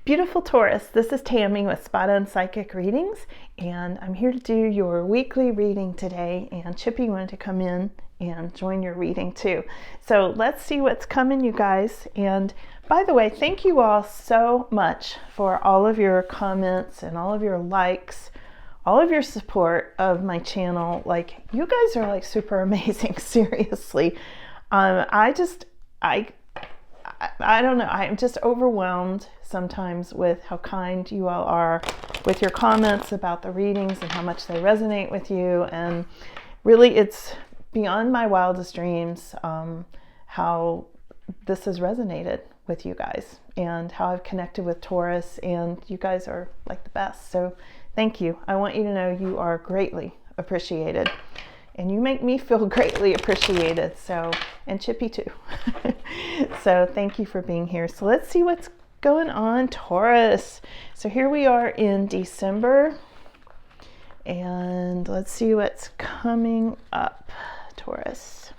Beautiful Taurus, this is Tammy with Spot On Psychic Readings, and I'm here to do your weekly reading today, and Chippy wanted to come in and join your reading too. So let's see what's coming, you guys. And by the way, thank you all so much for all of your comments and all of your likes, all of your support of my channel. Like, you guys are like super amazing, seriously. I don't know, I'm just overwhelmed sometimes with how kind you all are with your comments about the readings and how much they resonate with you. And really, it's beyond my wildest dreams how this has resonated with you guys and how I've connected with Taurus, and you guys are like the best. So thank you. I want you to know you are greatly appreciated. And you make me feel greatly appreciated, so, and Chippy too. So thank you for being here. So let's see what's going on, Taurus. So here we are in December, and let's see what's coming up, Taurus.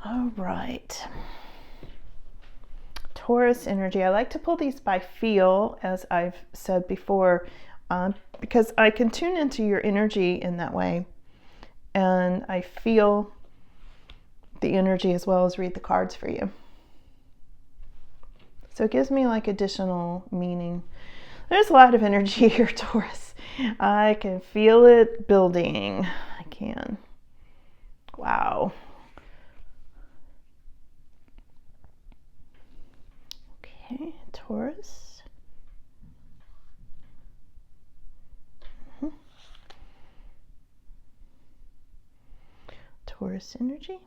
All right. Taurus energy. I like to pull these by feel, as I've said before, because I can tune into your energy in that way, and I feel the energy as well as read the cards for you. So it gives me like additional meaning. There's a lot of energy here, Taurus. I can feel it building. I can. Wow. Okay, Taurus. Taurus energy.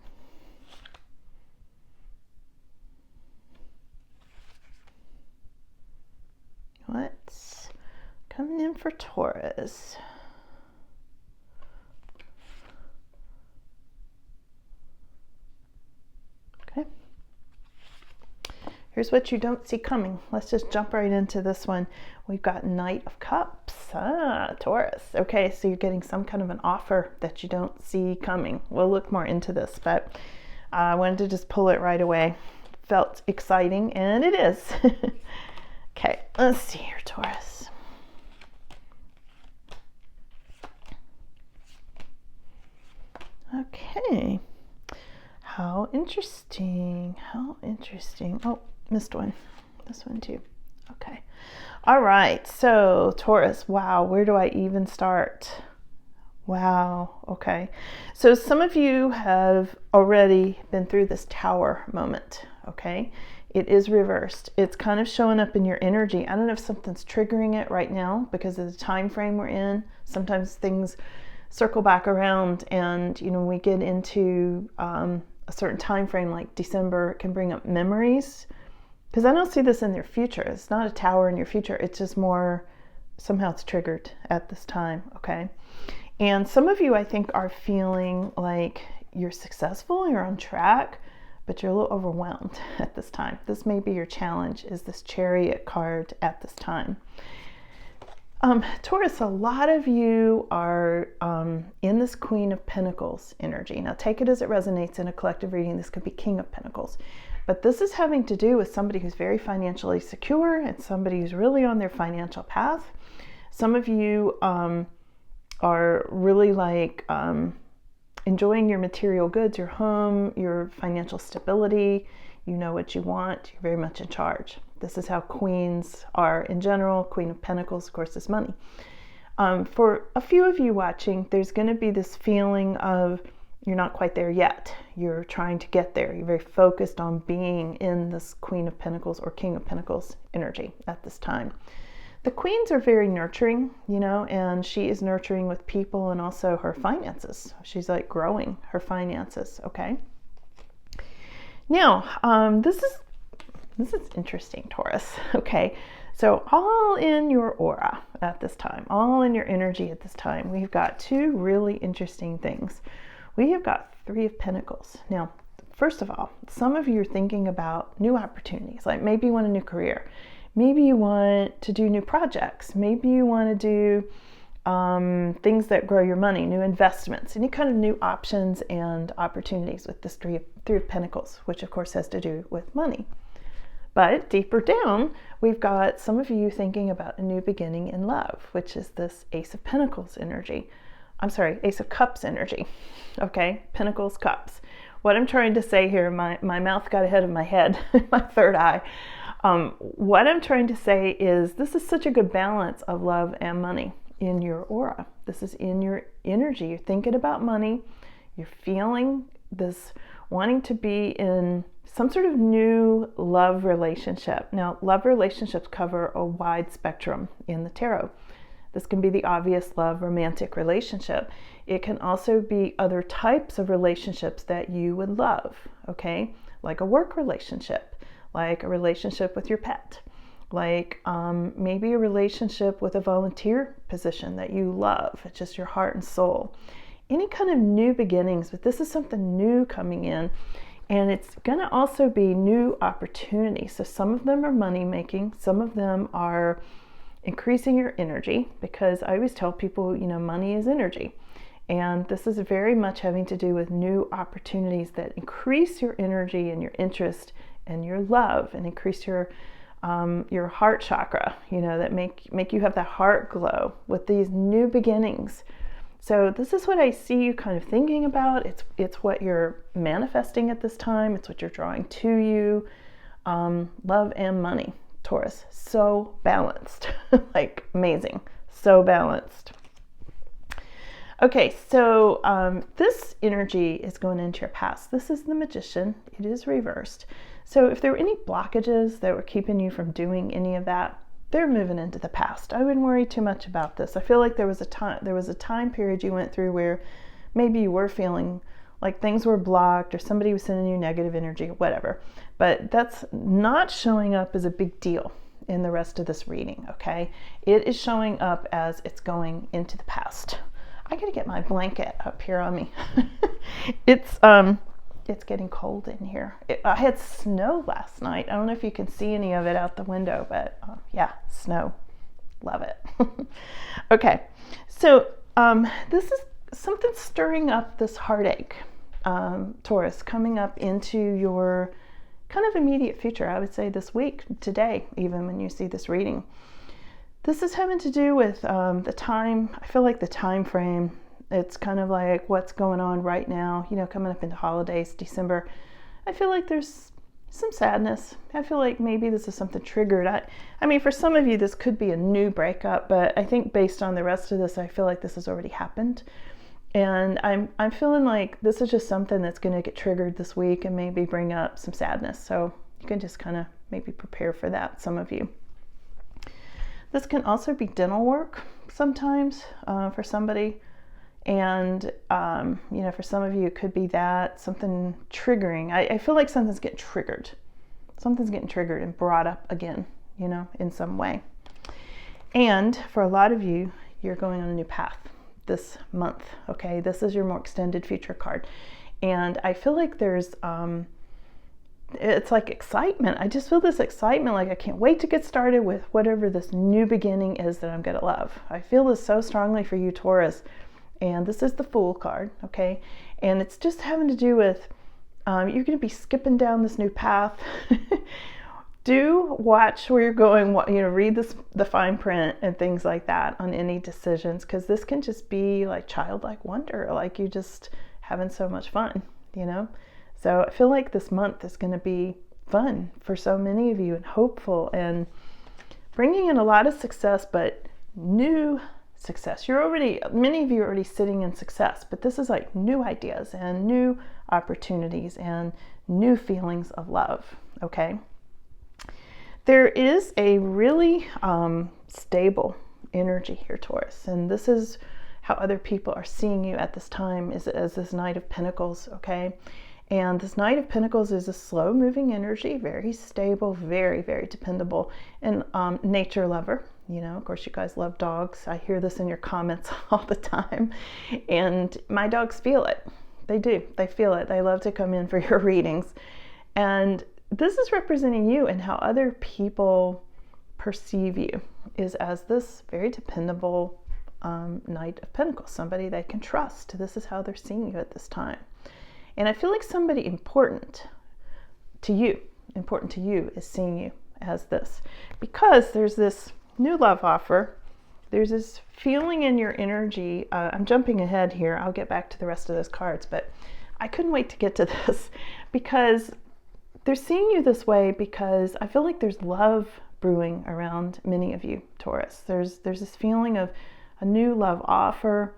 What's coming in for Taurus? Okay. Here's what you don't see coming. Let's just jump right into this one. We've got Knight of Cups. Taurus. Okay, so you're getting some kind of an offer that you don't see coming. We'll look more into this, but I wanted to just pull it right away. Felt exciting, and it is. Okay, let's see here, Taurus. Okay. How interesting. How interesting. Oh, missed one. This one too. Okay. All right. So Taurus, wow. Where do I even start? Wow. Okay. So some of you have already been through this Tower moment. Okay. It is reversed. It's kind of showing up in your energy. I don't know if something's triggering it right now because of the time frame we're in. Sometimes things circle back around, and we get into a certain time frame like December. It can bring up memories, because I don't see this in your future. It's not a tower in your future. It's just more somehow it's triggered at this time. Okay. And some of you, I think, are feeling like you're successful, you're on track, but you're a little overwhelmed at this time. This may be your challenge, is this Chariot card at this time. Taurus, a lot of you are in this Queen of Pentacles energy. Now take it as it resonates in a collective reading. This could be King of Pentacles. But this is having to do with somebody who's very financially secure and somebody who's really on their financial path. Some of you are really like enjoying your material goods, your home, your financial stability. You know what you want. You're very much in charge. This is how queens are in general. Queen of Pentacles, of course, is money. For a few of you watching, there's going to be this feeling of you're not quite there yet. You're trying to get there. You're very focused on being in this Queen of Pentacles or King of Pentacles energy at this time. The queens are very nurturing, and she is nurturing with people and also her finances. She's like growing her finances, okay? Now, this is interesting, Taurus, okay? So all in your aura at this time, all in your energy at this time, we've got two really interesting things. We have got Three of Pentacles. Now, first of all, some of you are thinking about new opportunities, like maybe you want a new career. Maybe you want to do new projects. Maybe you want to do things that grow your money, new investments, any kind of new options and opportunities with this Three of Pentacles, which of course has to do with money. But deeper down, we've got some of you thinking about a new beginning in love, which is this Ace of Pentacles energy. I'm sorry, Ace of Cups energy. Okay, Pentacles, Cups. What I'm trying to say here, my mouth got ahead of my head, my third eye. What I'm trying to say is this is such a good balance of love and money in your aura. This is in your energy. You're thinking about money. You're feeling this wanting to be in some sort of new love relationship. Now, love relationships cover a wide spectrum in the tarot. This can be the obvious love romantic relationship. It can also be other types of relationships that you would love, okay? Like a work relationship, like a relationship with your pet, like maybe a relationship with a volunteer position that you love. It's just your heart and soul. Any kind of new beginnings, but this is something new coming in. And it's going to also be new opportunities. So some of them are money making, some of them are increasing your energy, because I always tell people, you know, money is energy. And this is very much having to do with new opportunities that increase your energy and your interest and your love, and increase your heart chakra, you know, that make you have that heart glow with these new beginnings. So this is what I see you kind of thinking about. It's what you're manifesting at this time. It's what you're drawing to you. Love and money, Taurus. So balanced, like amazing. So balanced. Okay, so this energy is going into your past. This is the Magician. It is reversed. So if there were any blockages that were keeping you from doing any of that, they're moving into the past. I wouldn't worry too much about this. I feel like there was a time period you went through where maybe you were feeling like things were blocked or somebody was sending you negative energy or whatever. But that's not showing up as a big deal in the rest of this reading, okay? It is showing up as it's going into the past. I gotta get my blanket up here on me. It's getting cold in here. I had snow last night. I don't know if you can see any of it out the window, but yeah, snow. Love it. Okay, so this is something stirring up this heartache, Taurus, coming up into your kind of immediate future. I would say this week, today, even when you see this reading. This is having to do with the time. I feel like the time frame. It's kind of like what's going on right now, you know, coming up into holidays, December. I feel like there's some sadness. I feel like maybe this is something triggered. I mean, for some of you, this could be a new breakup, but I think based on the rest of this, I feel like this has already happened. And I'm feeling like this is just something that's going to get triggered this week and maybe bring up some sadness. So you can just kind of maybe prepare for that, some of you. This can also be dental work sometimes for somebody. And, you know, for some of you, it could be that, something triggering. I feel like something's getting triggered. Something's getting triggered and brought up again, you know, in some way. And for a lot of you, you're going on a new path this month, okay? This is your more extended future card. And I feel like there's, it's like excitement. I just feel this excitement, like I can't wait to get started with whatever this new beginning is that I'm going to love. I feel this so strongly for you, Taurus. And this is the Fool card, okay? And it's just having to do with, you're going to be skipping down this new path. Do watch where you're going, you know, read the fine print and things like that on any decisions, because this can just be like childlike wonder, like you just having so much fun, you know? So I feel like this month is going to be fun for so many of you and hopeful and bringing in a lot of success, but new success. Many of you are already sitting in success, but this is like new ideas and new opportunities and new feelings of love, okay? There is a really stable energy here, Taurus, and this is how other people are seeing you at this time as this Knight of Pentacles, okay? And this Knight of Pentacles is a slow-moving energy, very stable, very, very dependable, and nature lover. You know, of course, you guys love dogs. I hear this in your comments all the time. And my dogs feel it. They do. They feel it. They love to come in for your readings. And this is representing you and how other people perceive you is as this very dependable, Knight of Pentacles, somebody they can trust. This is how they're seeing you at this time. And I feel like somebody important to you is seeing you as this, because there's this new love offer. There's this feeling in your energy. I'm jumping ahead here. I'll get back to the rest of those cards, but I couldn't wait to get to this because they're seeing you this way, because I feel like there's love brewing around many of you, Taurus. There's this feeling of a new love offer.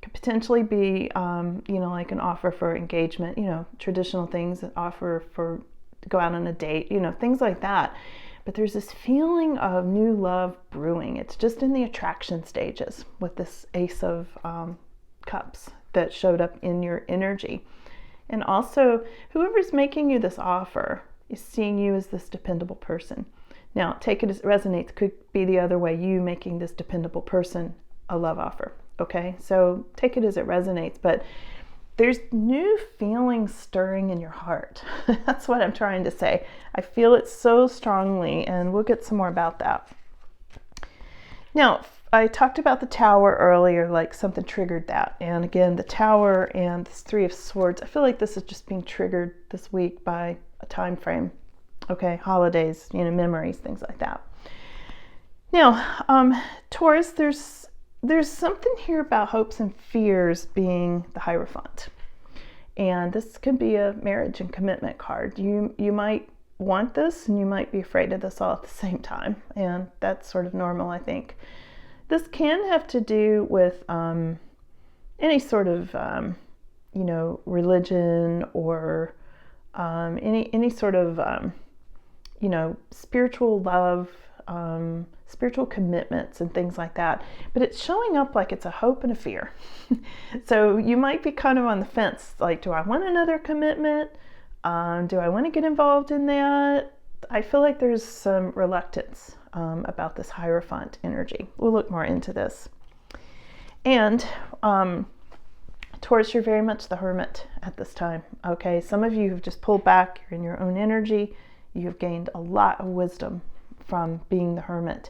Could potentially be, like an offer for engagement, traditional things, an offer for go out on a date, things like that. But there's this feeling of new love brewing. It's just in the attraction stages with this Ace of Cups that showed up in your energy. And also, whoever's making you this offer is seeing you as this dependable person. Now, take it as it resonates. Could be the other way, you making this dependable person a love offer. Okay, so take it as it resonates, but there's new feelings stirring in your heart. That's what I'm trying to say. I feel it so strongly, and we'll get some more about that. Now, I talked about the Tower earlier, like something triggered that. And again, the Tower and this Three of Swords, I feel like this is just being triggered this week by a time frame. Okay, holidays, memories, things like that. Now, Taurus, there's something here about hopes and fears being the Hierophant. And this could be a marriage and commitment card. You might want this, and you might be afraid of this all at the same time. And that's sort of normal, I think. This can have to do with any sort of, religion or any sort of, spiritual love, spiritual commitments and things like that. But it's showing up like it's a hope and a fear. So you might be kind of on the fence, like, do I want another commitment? Do I want to get involved in that? I feel like there's some reluctance about this Hierophant energy. We'll look more into this. And Taurus, you're very much the Hermit at this time. Okay, some of you have just pulled back. You're in your own energy. You have gained a lot of wisdom from being the Hermit.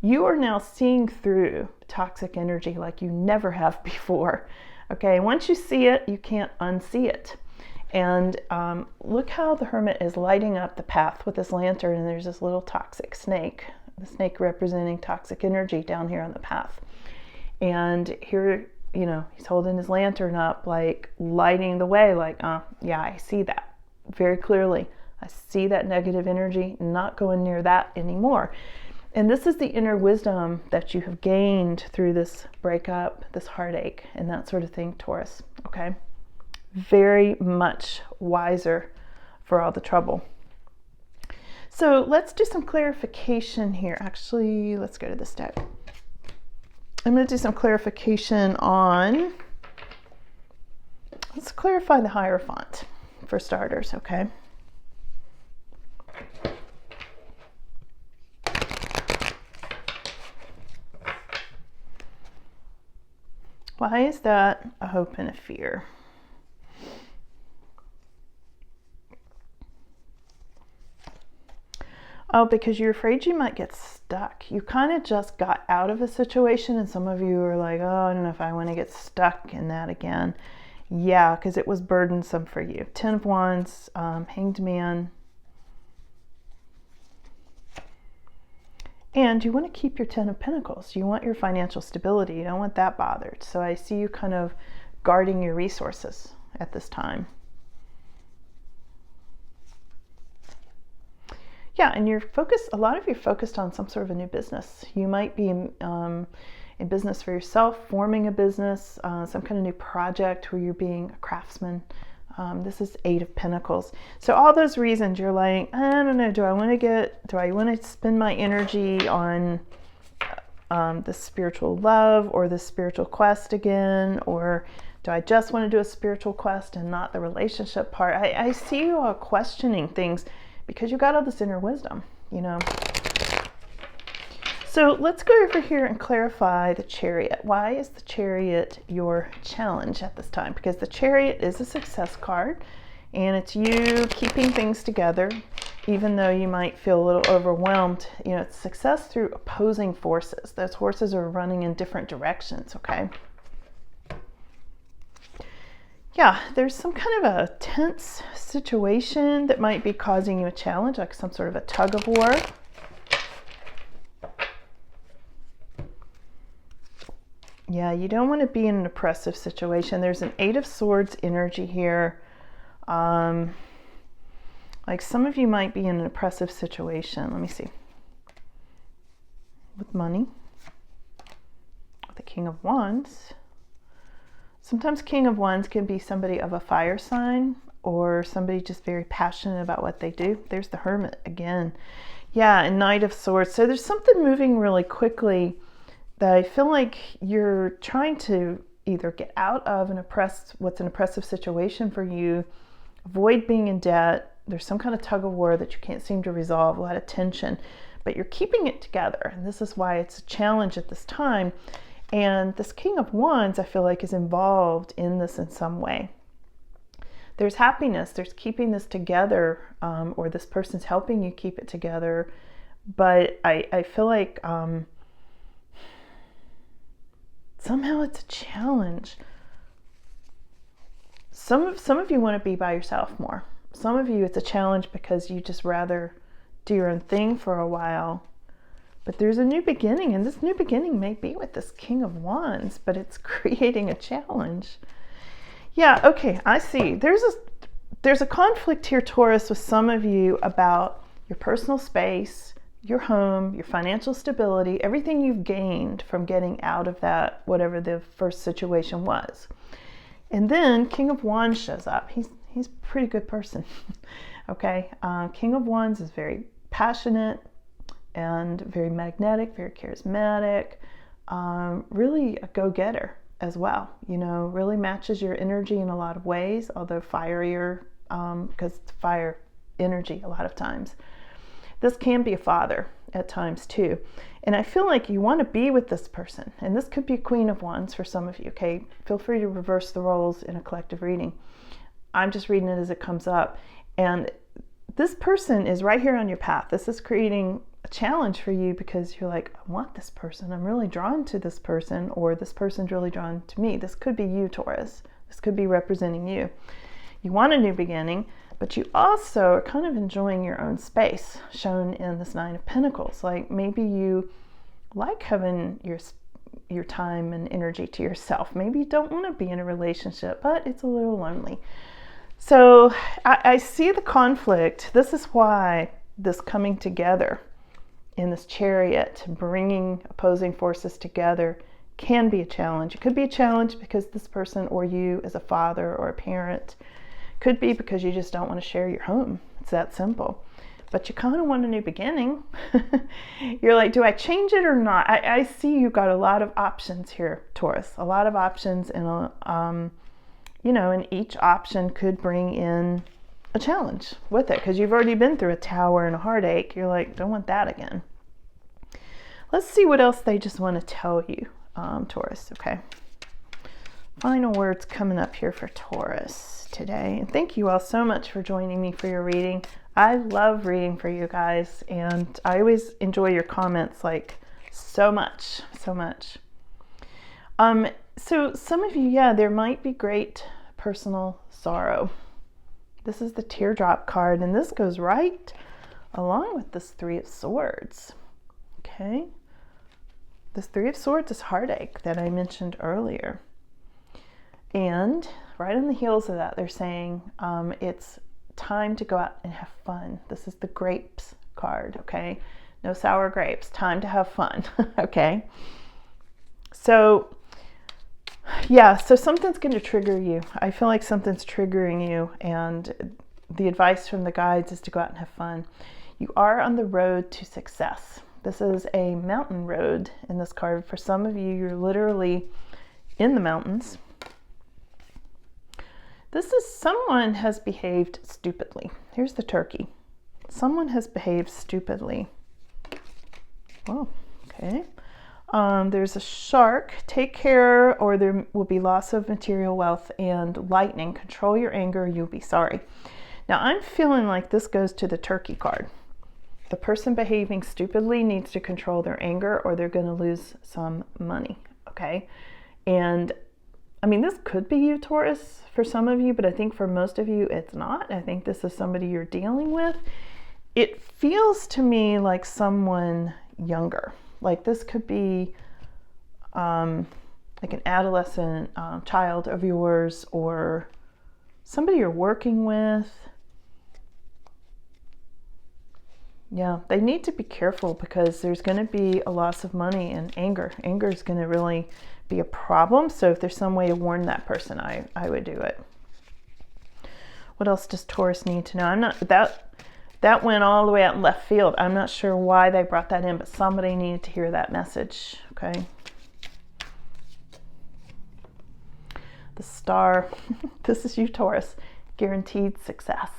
You are now seeing through toxic energy like you never have before. Okay, once you see it, you can't unsee it. And look how the Hermit is lighting up the path with this lantern, and there's this little toxic snake, the snake representing toxic energy down here on the path. And here, he's holding his lantern up, like lighting the way, like, yeah, I see that very clearly. I see that negative energy, not going near that anymore. And this is the inner wisdom that you have gained through this breakup, this heartache, and that sort of thing, Taurus, okay? Very much wiser for all the trouble. So let's do some clarification here. Actually, let's go to this deck. I'm going to do some clarification on, let's clarify the Hierophant for starters, okay? Why is that a hope and a fear? Oh, because you're afraid you might get stuck. You kind of just got out of a situation, and some of you are like, oh, I don't know if I want to get stuck in that again. Yeah, because it was burdensome for you. 10 of Wands, Hanged Man. And you want to keep your 10 of Pentacles. You want your financial stability. You don't want that bothered. So I see you kind of guarding your resources at this time. Yeah, and you're focused, a lot of you are focused on some sort of a new business. You might be in business for yourself, forming a business, some kind of new project where you're being a craftsman. This is 8 of Pentacles. So all those reasons you're like, I don't know, do I want to spend my energy on the spiritual love or the spiritual quest again? Or do I just want to do a spiritual quest and not the relationship part? I see you all questioning things because you got all this inner wisdom, So let's go over here and clarify the Chariot. Why is the Chariot your challenge at this time? Because the Chariot is a success card, and it's you keeping things together. even though you might feel a little overwhelmed, you know, it's success through opposing forces. Those horses are running in different directions, okay? Yeah, there's some kind of a tense situation that might be causing you a challenge, like some sort of a tug of war. Yeah, you don't want to be in an oppressive situation. There's an Eight of Swords energy here. Like some of you might be in an oppressive situation. Let me see. With money. With the King of Wands. Sometimes King of Wands can be somebody of a fire sign or somebody just very passionate about what they do. There's the Hermit again. Yeah, and Knight of Swords. So there's something moving really quickly that I feel like you're trying to either get out of what's an oppressive situation for you, avoid being in debt. There's some kind of tug of war that you can't seem to resolve, a lot of tension, but you're keeping it together. And this is why it's a challenge at this time. And this King of Wands, I feel like, is involved in this in some way. There's happiness, there's keeping this together, or this person's helping you keep it together. But I feel like somehow it's a challenge. Some of you want to be by yourself more. Some of you, it's a challenge because you just rather do your own thing for a while. But there's a new beginning, and this new beginning may be with this King of Wands, but it's creating a challenge. Yeah, okay, I see. There's a conflict here, Taurus, with some of you about your personal space, your home, your financial stability, everything you've gained from getting out of that, whatever the first situation was. And then King of Wands shows up. He's a pretty good person. Okay, King of Wands is very passionate and very magnetic, very charismatic, really a go-getter as well. You know, really matches your energy in a lot of ways, although fierier, because it's fire energy a lot of times. This can be a father at times too. And I feel like you want to be with this person. And this could be Queen of Wands for some of you, okay? Feel free to reverse the roles in a collective reading. I'm just reading it as it comes up. And this person is right here on your path. This is creating a challenge for you because you're like, I want this person. I'm really drawn to this person, or this person's really drawn to me. This could be you, Taurus. This could be representing you. You want a new beginning, but you also are kind of enjoying your own space, shown in this Nine of Pentacles. Like maybe you like having your time and energy to yourself. Maybe you don't want to be in a relationship, but it's a little lonely. So I see the conflict. This is why this coming together in this Chariot, bringing opposing forces together, can be a challenge. It could be a challenge because this person or you as a father or a parent, could be because you just don't want to share your home. It's that simple. But you kind of want a new beginning. You're like, do I change it or not? I see you got a lot of options here, Taurus. A lot of options, and you know, and each option could bring in a challenge with it because you've already been through a tower and a heartache. You're like, don't want that again. Let's see what else they just want to tell you, Taurus. Okay. Final words coming up here for Taurus today. And thank you all so much for joining me for your reading. I love reading for you guys, and I always enjoy your comments like so much. So some of you, yeah, there might be great personal sorrow. This is the Teardrop card, and this goes right along with this Three of Swords. Okay. This Three of Swords is heartache that I mentioned earlier. And right on the heels of that, they're saying it's time to go out and have fun. This is the Grapes card, okay? No sour grapes. Time to have fun, okay? So, yeah, so something's going to trigger you. I feel like something's triggering you, and the advice from the guides is to go out and have fun. You are on the road to success. This is a mountain road in this card. For some of you, you're literally in the mountains. This is someone has behaved stupidly. Here's the turkey. Someone has behaved stupidly. Oh, okay. There's a shark. Take care, or there will be loss of material wealth, and lightning. Control your anger, you'll be sorry. Now I'm feeling like this goes to the Turkey card. The person behaving stupidly needs to control their anger or they're going to lose some money, okay? And I mean, this could be you, Taurus, for some of you, but I think for most of you, it's not. I think this is somebody you're dealing with. It feels to me like someone younger. Like this could be like an adolescent child of yours or somebody you're working with. Yeah, they need to be careful because there's going to be a loss of money and anger. Anger is going to really be a problem. So if there's some way to warn that person, I would do it. What else does Taurus need to know? I'm not that went all the way out in left field. I'm not sure why they brought that in, but somebody needed to hear that message. Okay. The star. This is you, Taurus. Guaranteed success.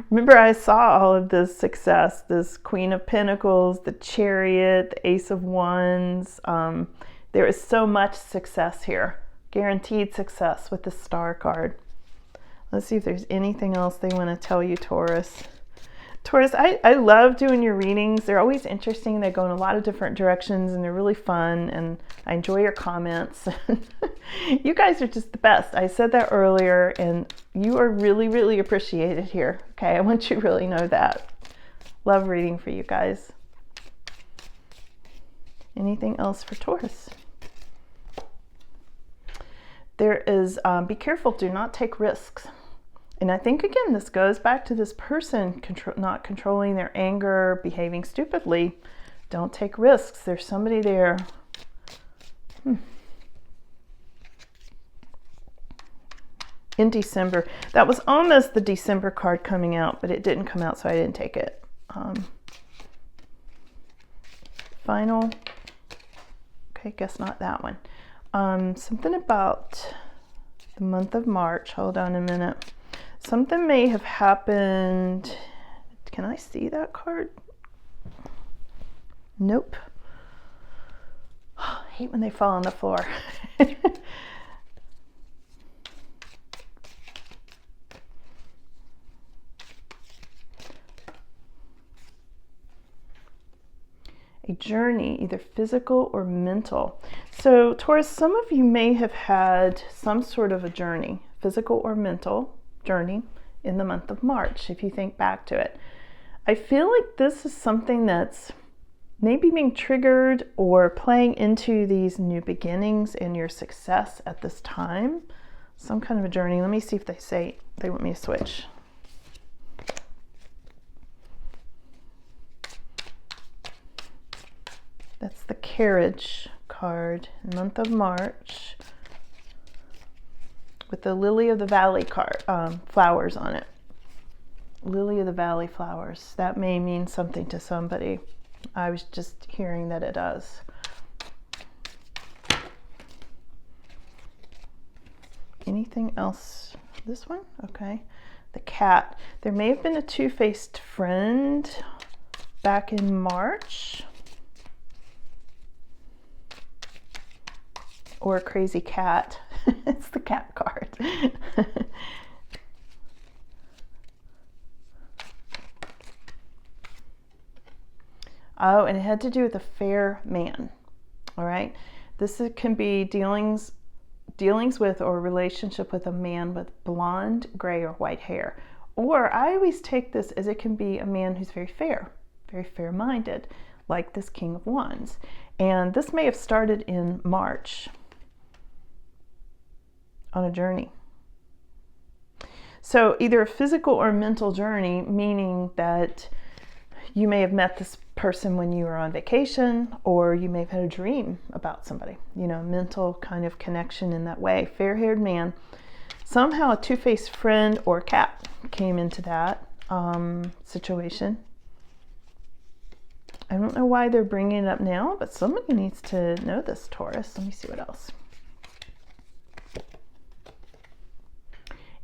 Remember, I saw all of this success, this Queen of Pentacles, the Chariot, the Ace of Wands. There is so much success here. Guaranteed success with the Star card. Let's see if there's anything else they want to tell you, Taurus. Taurus, I love doing your readings. They're always interesting. They go in a lot of different directions and they're really fun. And I enjoy your comments. You guys are just the best. I said that earlier and you are really, really appreciated here. Okay, I want you to really know that. Love reading for you guys. Anything else for Taurus? There is, be careful, do not take risks. And I think, again, this goes back to this person not controlling their anger, behaving stupidly. Don't take risks. There's somebody there. In December. That was almost the December card coming out, but it didn't come out, so I didn't take it. Final. Okay, guess not that one. Something about the month of March. Hold on a minute. Something may have happened. Can I see that card? Nope. I hate when they fall on the floor. A journey, either physical or mental. So Taurus, some of you may have had some sort of a journey, physical or mental journey in the month of March, if you think back to it. I feel like this is something that's maybe being triggered or playing into these new beginnings and your success at this time. Some kind of a journey. Let me see if they say they want me to switch. That's the Carriage card, month of March, with the Lily of the Valley card, flowers on it. Lily of the Valley flowers. That may mean something to somebody. I was just hearing that it does. Anything else? This one? Okay. The cat. There may have been a two-faced friend back in March. Or a crazy cat. It's the cat card. Oh, and it had to do with a fair man. All right. This can be dealings with or relationship with a man with blonde, gray, or white hair. Or I always take this as it can be a man who's very fair-minded, like this King of Wands. And this may have started in March on a journey. So either a physical or mental journey, meaning that you may have met this person when you were on vacation, or you may have had a dream about somebody, mental kind of connection in that way. Fair-haired man. Somehow a two-faced friend or cat came into that situation. I don't know why they're bringing it up now, but somebody needs to know this, Taurus. Let me see what else.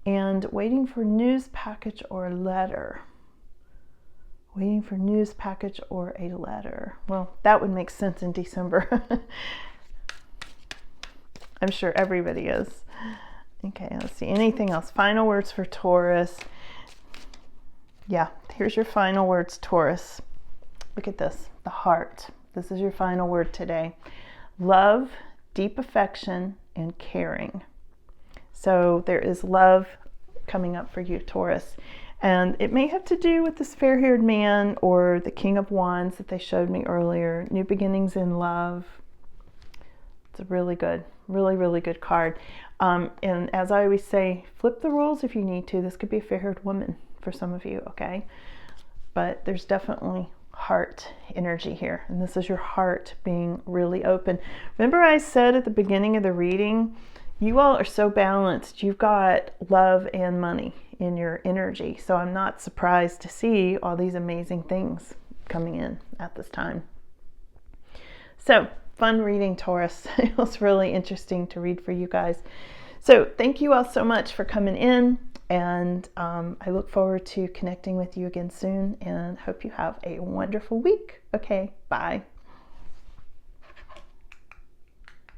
And waiting for news package or letter. Waiting for news package or a letter. Well, that would make sense in December. I'm sure everybody is. Okay, let's see. Anything else? Final words for Taurus. Yeah, here's your final words, Taurus. Look at this, the heart. This is your final word today. Love, deep affection, and caring. So there is love coming up for you, Taurus. And it may have to do with this fair-haired man or the King of Wands that they showed me earlier. New beginnings in love. It's a really good, really good card. And as I always say, flip the roles if you need to. This could be a fair-haired woman for some of you, okay? But there's definitely heart energy here. And this is your heart being really open. Remember I said at the beginning of the reading, you all are so balanced. You've got love and money in your energy. So I'm not surprised to see all these amazing things coming in at this time. So fun reading, Taurus. It was really interesting to read for you guys. So thank you all so much for coming in. And I look forward to connecting with you again soon and hope you have a wonderful week. Okay, bye.